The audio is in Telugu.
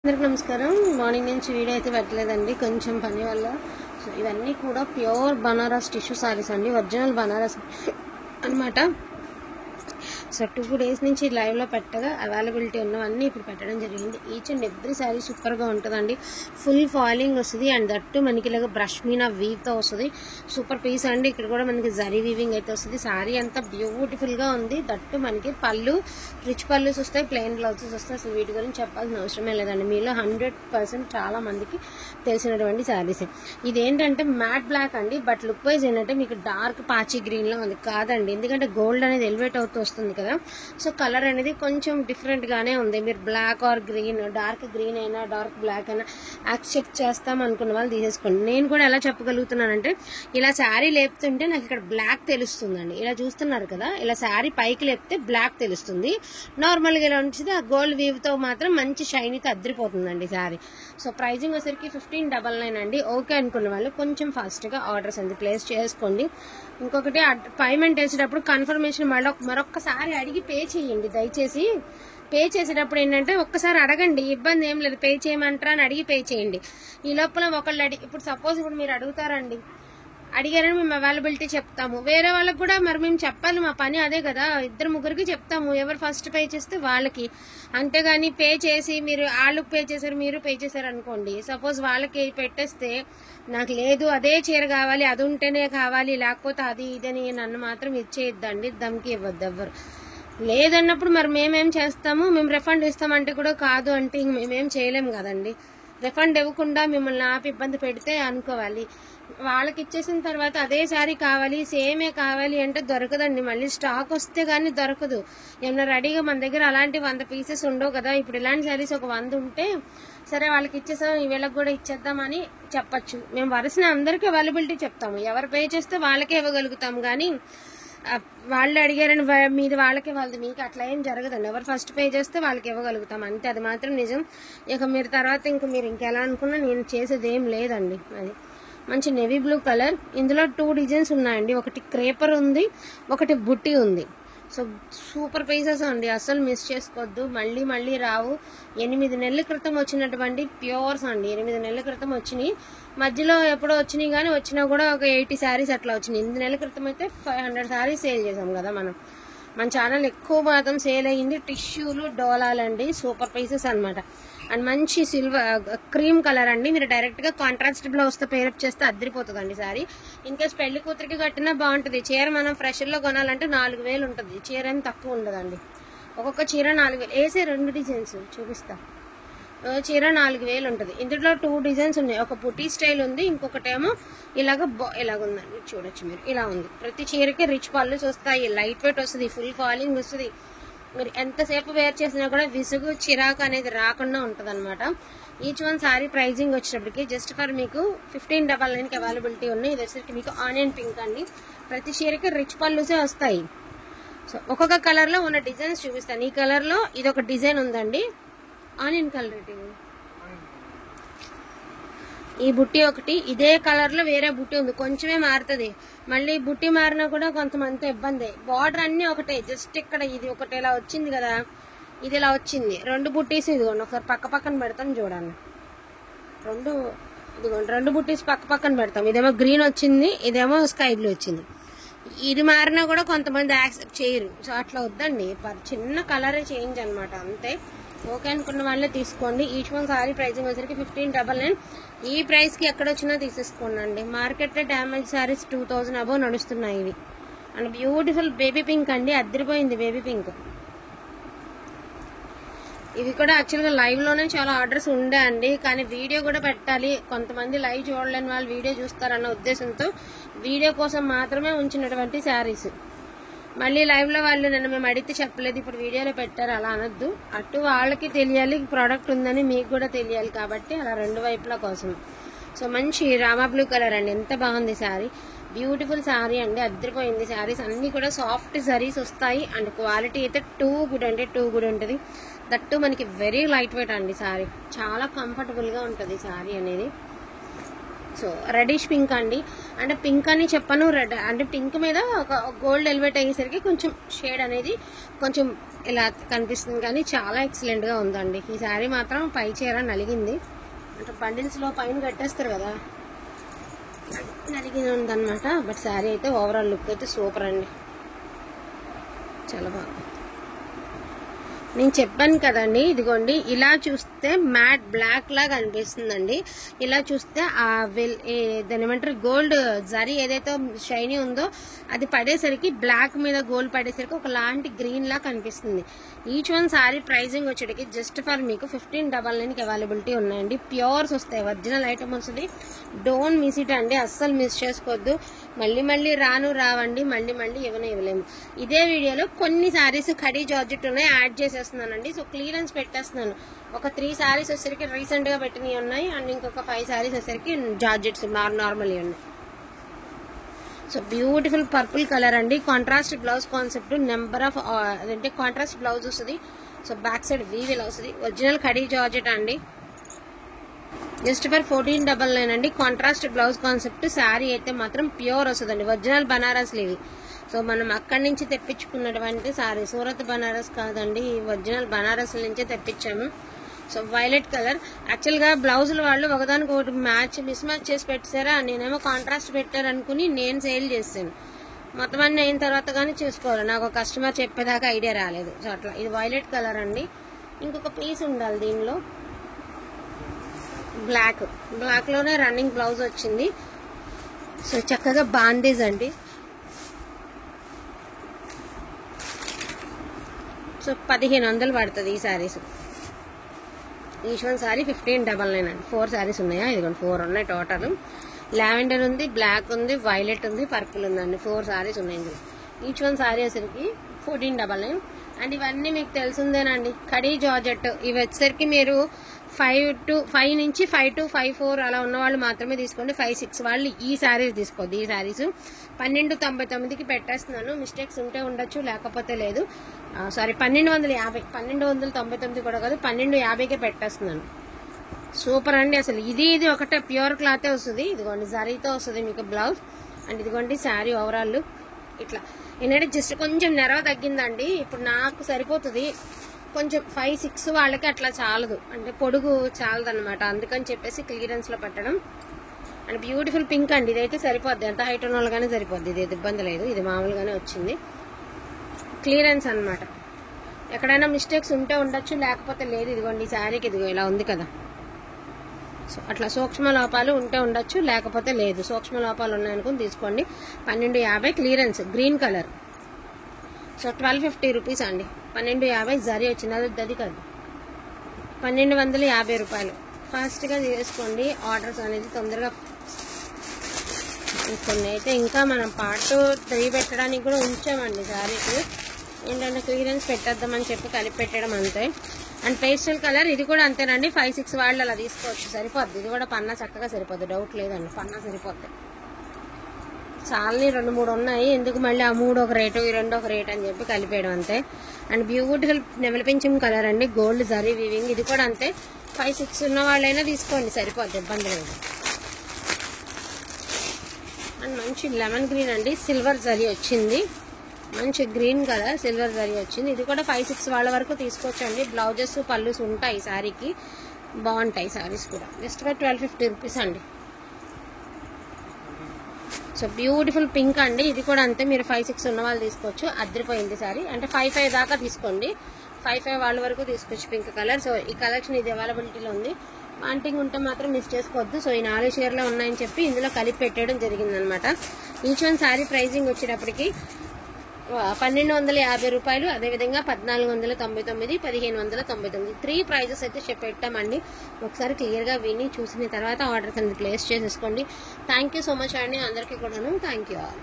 అందరికీ నమస్కారం. మార్నింగ్ నుంచి వీడియో అయితే పెట్టలేదండి, కొంచెం పని వల్ల. సో ఇవన్నీ కూడా ప్యూర్ బనారస్ టిష్యూ సారీస్ అండి, ఒరిజినల్ బనారస్ అనమాట. సో 2 days నుంచి లైవ్లో పెట్టగా అవైలబిలిటీ ఉన్నవన్నీ ఇప్పుడు పెట్టడం జరిగింది. ఈచ్ అండ్ ఎవ్రీ శారీ సూపర్గా ఉంటుందండి. ఫుల్ ఫాలింగ్ వస్తుంది అండ్ దట్టు మనకి ఇలాగ బ్రష్ మీనా వీవ్తో వస్తుంది. సూపర్ పీస్ అండి. ఇక్కడ కూడా మనకి జరీ వీవింగ్ అయితే వస్తుంది. శారీ అంతా బ్యూటిఫుల్గా ఉంది. దట్టు మనకి పళ్ళు రిచ్ పళ్ళుస్ వస్తాయి, ప్లెయిన్ బ్లౌజెస్ వస్తాయి. అసలు వీటి గురించి చెప్పాల్సిన అవసరమే లేదండి. మీలో 100% చాలా మందికి తెలిసినటువంటి శారీస్. ఇదేంటంటే మ్యాట్ బ్లాక్ అండి, బట్ లుక్ వైజ్ ఏంటంటే మీకు డార్క్ పాచి గ్రీన్లో ఉంది కాదండి, ఎందుకంటే గోల్డ్ అనేది ఎలివేట్ అవుతూ వస్తుంది కదా. సో కలర్ అనేది కొంచెం డిఫరెంట్ గానే ఉంది. మీరు black or green, dark green అయినా డార్క్ బ్లాక్ అయినా యాక్సెప్ట్ చేస్తాం అనుకున్న వాళ్ళు తీసేసుకోండి. నేను కూడా ఎలా చెప్పగలుగుతున్నానంటే, ఇలా శారీ లేపుతుంటే నాకు ఇక్కడ బ్లాక్ తెలుస్తుందండి. ఇలా చూస్తున్నారు కదా, ఇలా శారీ పైకి లేపితే బ్లాక్ తెలుస్తుంది. నార్మల్గా ఇలా ఉంటుంది, ఆ గోల్డ్ వీవ్ తో మాత్రం మంచి షైనీతో అద్దరిపోతుందండి శారీ. సో ప్రైజింగ్ వచ్చేసరికి 1599 అండి. ఓకే అనుకున్న వాళ్ళు కొంచెం ఫాస్ట్ గా ఆర్డర్స్ అనేది ప్లేస్ చేసుకోండి. ఇంకొకటి పేమెంట్ వేసేటప్పుడు కన్ఫర్మేషన్ మరొక్కసారి అడిగి పే చేయండి దయచేసి. పే చేసేటప్పుడు ఏంటంటే ఒక్కసారి అడగండి, ఇబ్బంది ఏం లేదు. పే చేయమంటారా అని అడిగి పే చేయండి. ఈ లోపల ఒకళ్ళు ఇప్పుడు సపోజ్ ఇప్పుడు మీరు అడుగుతారండి, అడిగారని మేము అవైలబిలిటీ చెప్తాము. వేరే వాళ్ళకి కూడా మరి మేము చెప్పాలి, మా పని అదే కదా. 2-3కి చెప్తాము, ఎవరు ఫస్ట్ పే చేస్తే వాళ్ళకి. అంతేగాని పే చేసి మీరు వాళ్ళకి పే చేశారు మీరు పే చేశారు అనుకోండి, సపోజ్ వాళ్ళకి పెట్టేస్తే నాకు లేదు అదే చీర కావాలి, అది ఉంటేనే కావాలి, లేకపోతే అది ఇదని నన్ను మాత్రం ఇచ్చేయద్దండి, దమ్కి ఇవ్వద్దు ఎవ్వరు. లేదన్నప్పుడు మరి మేమేం చేస్తాము, మేము రిఫండ్ ఇస్తామంటే కూడా కాదు అంటే ఇంక మేమేం చేయలేము కదండి. రిఫండ్ ఇవ్వకుండా మిమ్మల్ని ఆపి ఇబ్బంది పెడితే అనుకోవాలి. వాళ్ళకి ఇచ్చేసిన తర్వాత అదే శారీ కావాలి, సేమే కావాలి అంటే దొరకదండి. మళ్ళీ స్టాక్ వస్తే గానీ దొరకదు. ఏమన్నా రెడీగా మన దగ్గర అలాంటి 100 pieces ఉండవు కదా. ఇప్పుడు ఇలాంటి శారీస్ ఒక 100 ఉంటే సరే వాళ్ళకి ఇచ్చేసాం, వీళ్ళకి కూడా ఇచ్చేద్దామని చెప్పచ్చు. మేము వరుసన అందరికీ అవైలబిలిటీ చెప్తాము. ఎవరు పే చేస్తే వాళ్ళకే ఇవ్వగలుగుతాము, కానీ వాళ్ళు అడిగారని మీది వాళ్ళకే వాళ్ళది మీకు అట్లా ఏం జరగదండి. ఎవరు ఫస్ట్ పే చేస్తే వాళ్ళకి ఇవ్వగలుగుతాం అంతే, అది మాత్రం నిజం. ఇక మీరు తర్వాత మీరు ఇంకెలా అనుకున్నా నేను చేసేది ఏం లేదండి. అది మంచి నేవీ బ్లూ కలర్. ఇందులో 2 డిజైన్స్ ఉన్నాయండి, ఒకటి క్రేపర్ ఉంది, ఒకటి బుట్టి ఉంది. సో సూపర్ పీసెస్ అండి, అసలు మిస్ చేసుకోవద్దు. మళ్ళీ మళ్ళీ రావు. 8 నెలల క్రితం వచ్చినటువంటి ప్యూర్స్ అండి. 8 నెలల క్రితం వచ్చినాయి, మధ్యలో ఎప్పుడో వచ్చినాయి, కానీ వచ్చినా కూడా ఒక 80 శారీస్ అట్లా వచ్చినాయి. 8 నెలల క్రితం అయితే 500 శారీస్ సేల్ చేసాం కదా మనం. మన ఛానల్ ఎక్కువ మాత్రం సేల్ అయ్యింది టిష్యూలు డోలాలండి, సూపర్ పీసెస్ అనమాట. అండ్ మంచి సిల్వర్ క్రీమ్ కలర్ అండి. మీరు డైరెక్ట్ గా కాంట్రాస్ట్ బ్లౌజ్ తో పేరప్ చేస్తే అద్దరిపోతుందండి సారీ. ఇన్ కేస్ పెళ్లి కూతురికి కట్టినా బాగుంటుంది. చీర మనం ఫ్రెష్ లో కొనాలంటే 4000 ఉంటుంది. చీర ఏం తక్కువ ఉండదండి. ఒక్కొక్క చీర 4000. వేసే 2 డిజైన్స్ చూపిస్తా. చీర 4000 ఉంటుంది. ఇందులో 2 డిజైన్స్ ఉన్నాయి. ఒక బుటీ స్టైల్ ఉంది, ఇంకొకటేమో ఇలాగుందండి. చూడొచ్చు మీరు, ఇలా ఉంది. ప్రతి చీరకి రిచ్ పళ్ళు వస్తాయి, లైట్ వెయిట్ వస్తుంది, ఫుల్ ఫాలింగ్ వస్తుంది. మీరు ఎంతసేపు వేర్ చేసినా కూడా విసుగు చిరాకు అనేది రాకుండా ఉంటుంది అనమాట. ఈచ్ వన్ సారీ ప్రైజింగ్ వచ్చేటప్పటికి జస్ట్ ఫర్ మీకు 1599కి అవైలబిలిటీ ఉన్నాయి. ఇది వచ్చేసరికి మీకు ఆనియన్ పింక్ అండి. ప్రతి చీరకి రిచ్ పళ్ళుసే వస్తాయి. సో ఒక్కొక్క కలర్ లో ఉన్న డిజైన్స్ చూపిస్తాను. ఈ కలర్ లో ఇది ఒక డిజైన్ ఉందండి, ఆనియన్ కలర్. ఈ బుట్టి ఒకటి, ఇదే కలర్ లో వేరే బుట్టి ఉంది, కొంచెమే మారుతుంది. మళ్ళీ బుట్టి మారినా కూడా కొంతమంది ఇబ్బంది. బార్డర్ అన్ని ఒకటే, జస్ట్ ఇక్కడ ఇది ఒకటి ఇలా వచ్చింది కదా, ఇది ఇలా వచ్చింది. 2 బుట్టీస్ ఇదిగోండి, ఒకసారి పక్క పక్కన పెడతాం చూడండి. ఇదిగోండి 2 బుట్టీస్ పక్క పక్కన పెడతాం. ఇదేమో గ్రీన్ వచ్చింది, ఇదేమో స్కై బ్లూ వచ్చింది. ఇది మారినా కూడా కొంతమంది యాక్సెప్ట్ చేయరు. సో అట్లా వద్దండి, చిన్న కలరే చేంజ్ అనమాట అంతే. ఓకే అనుకున్న వాళ్ళే తీసుకోండి. ఈచ్ వన్ సారీ ప్రైజింగ్ వచ్చేసరికి 1599. ఈ ప్రైస్ కి ఎక్కడొచ్చినా తీసేసుకోండి. మార్కెట్ లో డ్యామేజ్ సారీస్ 2000 అబౌవ్ నడుస్తున్నాయి ఇవి. అండ్ బ్యూటిఫుల్ బేబీ పింక్ అండి, అద్దరిపోయింది బేబీ పింక్. ఇవి కూడా యాక్చువల్గా లైవ్ లోనే చాలా ఆర్డర్స్ ఉండే అండి, కానీ వీడియో కూడా పెట్టాలి. కొంతమంది లైవ్ చూడలేని వాళ్ళు వీడియో చూస్తారన్న ఉద్దేశంతో వీడియో కోసం మాత్రమే ఉంచినటువంటి శారీస్. మళ్ళీ లైవ్ లో వాళ్ళు నన్ను మేము అడిగితే చెప్పలేదు, ఇప్పుడు వీడియోలో పెట్టారు, అలా అనొద్దు. అటు వాళ్ళకి తెలియాలి ప్రోడక్ట్ ఉందని, మీకు కూడా తెలియాలి, కాబట్టి అలా 2 వైపుల కోసం. సో మంచి రామా బ్లూ కలర్ అండి, ఎంత బాగుంది శారీ. బ్యూటిఫుల్ శారీ అండి, అద్దరిపోయింది. శారీస్ అన్ని కూడా సాఫ్ట్ జరీస్ వస్తాయి అండ్ క్వాలిటీ అయితే టూ గుడ్ ఉంటుంది. దట్టు మనకి వెరీ లైట్ వెయిట్ అండి శారీ, చాలా కంఫర్టబుల్ గా ఉంటుంది శారీ అనేది. సో రెడిష్ పింక్ అండి, అంటే పింక్ అని చెప్పను, రెడ్ అంటే పింక్ మీద ఒక గోల్డ్ ఎలివేట్ అయ్యేసరికి కొంచెం షేడ్ అనేది కొంచెం ఇలా కనిపిస్తుంది, కానీ చాలా ఎక్సలెంట్గా ఉందండి. ఈ శారీ మాత్రం పై చీర నలిగింది, అంటే బండిల్స్లో పైన కట్టేస్తారు కదా, నలిగి ఉందన్నమాట. బట్ శారీ అయితే ఓవరాల్ లుక్ అయితే సూపర్ అండి, చాలా బాగుంది. నేను చెప్పాను కదండి, ఇదిగోండి ఇలా చూస్తే మ్యాట్ బ్లాక్ లాగా అనిపిస్తుందండి. ఇలా చూస్తే ఆ దాని ఏమంటారు గోల్డ్ జరీ ఏదైతే షైనీ ఉందో అది పడేసరికి బ్లాక్ మీద గోల్డ్ పడేసరికి ఒకలాంటి గ్రీన్ లా కనిపిస్తుంది. ఈచ్ వన్ సారీ ప్రైజింగ్ వచ్చేటికి జస్ట్ ఫర్ మీకు 1599కి అవైలబిలిటీ ఉన్నాయండి. ప్యూర్స్ వస్తాయి, ఒరిజినల్ ఐటమ్ వస్తుంది. డోంట్ మిస్ ఇట్ అండి, అస్సలు మిస్ చేసుకోవద్దు. మళ్ళీ రావండి, మళ్ళీ ఇవ్వలేము. ఇదే వీడియోలో కొన్ని సారీస్ ఖడీ జార్జెట్ ఉన్నాయి యాడ్ చేసేస్తున్నానండి. సో క్లియరెన్స్ పెట్టేస్తున్నాను. ఒక 3 సారీస్ వచ్చేసరికి రీసెంట్ గా పెట్టినవి ఉన్నాయి, అండ్ ఇంకొక 5 సారీస్ వచ్చేసరికి జార్జెట్స్ నార్మల్ ఉన్నాయి. సో బ్యూటిఫుల్ పర్పుల్ కలర్ అండి, contrast blouse concept, number of అదంటే కాంట్రాస్ట్ బ్లౌజ్ వస్తుంది. సో బ్యాక్ సైడ్ వీవ్ ఇలా వస్తుంది, ఒరిజినల్ ఖడీ జార్జెట్ అండి. జస్ట్ ఫర్ 1499 అండి, కాంట్రాస్ట్ బ్లౌజ్ కాన్సెప్ట్. శారీ అయితే మాత్రం ప్యూర్ వస్తుందండి, ఒరిజినల్ బనారస్ లేవి. సో మనం అక్కడి నుంచి తెప్పించుకున్నటువంటి సారీ, సూరత్ బనారస్ కాదండి, ఒరిజినల్ బనారస్ నుంచే తెప్పించాము. సో వైలెట్ కలర్, యాక్చువల్గా బ్లౌజులు వాళ్ళు ఒకదానికి ఒకటి మిస్ మ్యాచ్ చేసి పెట్టారా, నేనేమో కాంట్రాస్ట్ పెట్టారు అనుకుని నేను సేల్ చేస్తాను. మొత్తం అన్నీ అయిన తర్వాత కానీ చూసుకోవాలి, నాకు ఒక కస్టమర్ చెప్పేదాకా ఐడియా రాలేదు. సో అట్లా ఇది వైలెట్ కలర్ అండి. ఇంకొక పీస్ ఉండాలి దీనిలో, బ్లాక్ లోనే రన్నింగ్ బ్లౌజ్ వచ్చింది. సో చక్కగా బాండేజ్ అండి. సో 1500 పడుతుంది ఈ శారీస్. ఈచ్ వన్ సారీ 1599 అండి. 4 శారీస్ ఉన్నాయా, ఇదిగోండి 4 ఉన్నాయి టోటల్. లావెండర్ ఉంది, బ్లాక్ ఉంది, వైలెట్ ఉంది, పర్పుల్ ఉందండి. 4 శారీస్ ఉన్నాయి ఇందులో. ఈచ్ వన్ సారీ వచ్చరికి 1499. అండ్ ఇవన్నీ మీకు తెలిసిందేనండి, ఖడీ జార్జెట్. ఇవి వచ్చేసరికి మీరు 5 నుంచి 5 to 5-4 అలా ఉన్న వాళ్ళు మాత్రమే తీసుకోండి. 5-6 వాళ్ళు ఈ శారీస్ తీసుకోవద్దు. ఈ శారీస్ 1299కి పెట్టేస్తున్నాను. మిస్టేక్స్ ఉంటే ఉండొచ్చు, లేకపోతే లేదు. సారీ 1250, 1299 కూడా కాదు, 1250కే పెట్టేస్తున్నాను. సూపర్ అండి అసలు. ఇది ఒకటే ప్యూర్ క్లాతే వస్తుంది. ఇదిగోండి జరీతో వస్తుంది మీకు బ్లౌజ్. అండ్ ఇదిగోండి శారీ ఓవరాల్ ఇట్లా. ఏంటంటే జస్ట్ కొంచెం నెరవ తగ్గిందండి, ఇప్పుడు నాకు సరిపోతుంది. కొంచెం 5-6 వాళ్ళకి అట్లా చాలదు, అంటే పొడుగు చాలదు అనమాట, అందుకని చెప్పేసి క్లియరెన్స్ లో పెట్టడం. అండ్ బ్యూటిఫుల్ పింక్ అండి, ఇదైతే సరిపోద్ది, ఎంత హైట్ ఉన్న వాళ్ళగానే సరిపోద్ది, ఇది ఇబ్బంది లేదు. ఇది మామూలుగానే వచ్చింది, క్లియరెన్స్ అనమాట. ఎక్కడైనా మిస్టేక్స్ ఉంటే ఉండొచ్చు, లేకపోతే లేదు. ఇదిగోండి ఈ శారీకి ఇదిగో ఇలా ఉంది కదా, సో అట్లా సూక్ష్మ లోపాలు ఉంటే ఉండొచ్చు, లేకపోతే లేదు. సూక్ష్మ లోపాలు ఉన్నాయనుకుని తీసుకోండి. 1250 clearance, green colour. So 1250 rupees అండి. 1250 జరీ వచ్చింది, అది కాదు, 1250 రూపాయలు. ఫాస్ట్గా తీసుకోండి, ఆర్డర్స్ అనేది తొందరగా కొన్ని అయితే ఇంకా మనం పార్ట్ 3 పెట్టడానికి కూడా ఉంచామండి. శారీకి ఏంటంటే క్లియరెన్స్ పెట్టేద్దామని చెప్పి కలిపి పెట్టడం అంతే. అండ్ పేస్టల్ కలర్ ఇది కూడా అంతేనండి, 5-6 వాళ్ళు అలా తీసుకోవచ్చు, సరిపోద్ది. ఇది కూడా పన్నా చక్కగా సరిపోద్ది, డౌట్ లేదండి, పన్నా సరిపోద్ది. చాలని 2-3 ఉన్నాయి, ఎందుకు మళ్ళీ ఆ 3 ఒక రేటు, ఈ 2 ఒక రేట్ అని చెప్పి కలిపేయడం అంతే. అండ్ బ్యూటిఫుల్ నెమలిపించం కలర్ అండి, గోల్డ్ జరీ వీవింగ్. ఇది కూడా అంతే, 5-6 ఉన్న వాళ్ళైనా తీసుకోండి, సరిపోద్ది, ఇబ్బంది లేదు. అండ్ మంచి లెమన్ గ్రీన్ అండి, సిల్వర్ జరీ వచ్చింది, మంచి గ్రీన్ కలర్ సిల్వర్ జరీ వచ్చింది. ఇది కూడా 5-6 వాళ్ళ వరకు తీసుకోవచ్చండి. బ్లౌజెస్ పళ్ళుస్ ఉంటాయి శారీకి, బాగుంటాయి శారీస్ కూడా. జస్ట్ 1250 రూపీస్ అండి. సో బ్యూటిఫుల్ పింక్ అండి, ఇది కూడా అంతే, మీరు 5-6 ఉన్న వాళ్ళు తీసుకోవచ్చు. అదిరిపోయింది సారీ, అంటే 5-5 దాకా తీసుకోండి, 5-5 వాళ్ళ వరకు తీసుకోవచ్చు పింక్ కలర్. సో ఈ కలెక్షన్ ఇది అవైలబిలిటీలో ఉంది, వాంటింగ్ ఉంటే మాత్రం మిస్ చేసుకోవద్దు. సో ఈ 4 షేర్లో ఉన్నాయని చెప్పి ఇందులో కలిపి పెట్టడం జరిగిందనమాట. ఈచ్ వన్ శారీ ప్రైజింగ్ వచ్చేటప్పటికి 1250 రూపాయలు, అదేవిధంగా 1499, 1599, 3 ప్రైజెస్ అయితే పెట్టామండి. ఒకసారి క్లియర్గా విని చూసిన తర్వాత ఆర్డర్స్ అనేది ప్లేస్ చేసేసుకోండి. థ్యాంక్ యూ సో మచ్ అండి అందరికీ కూడాను. Thank you all.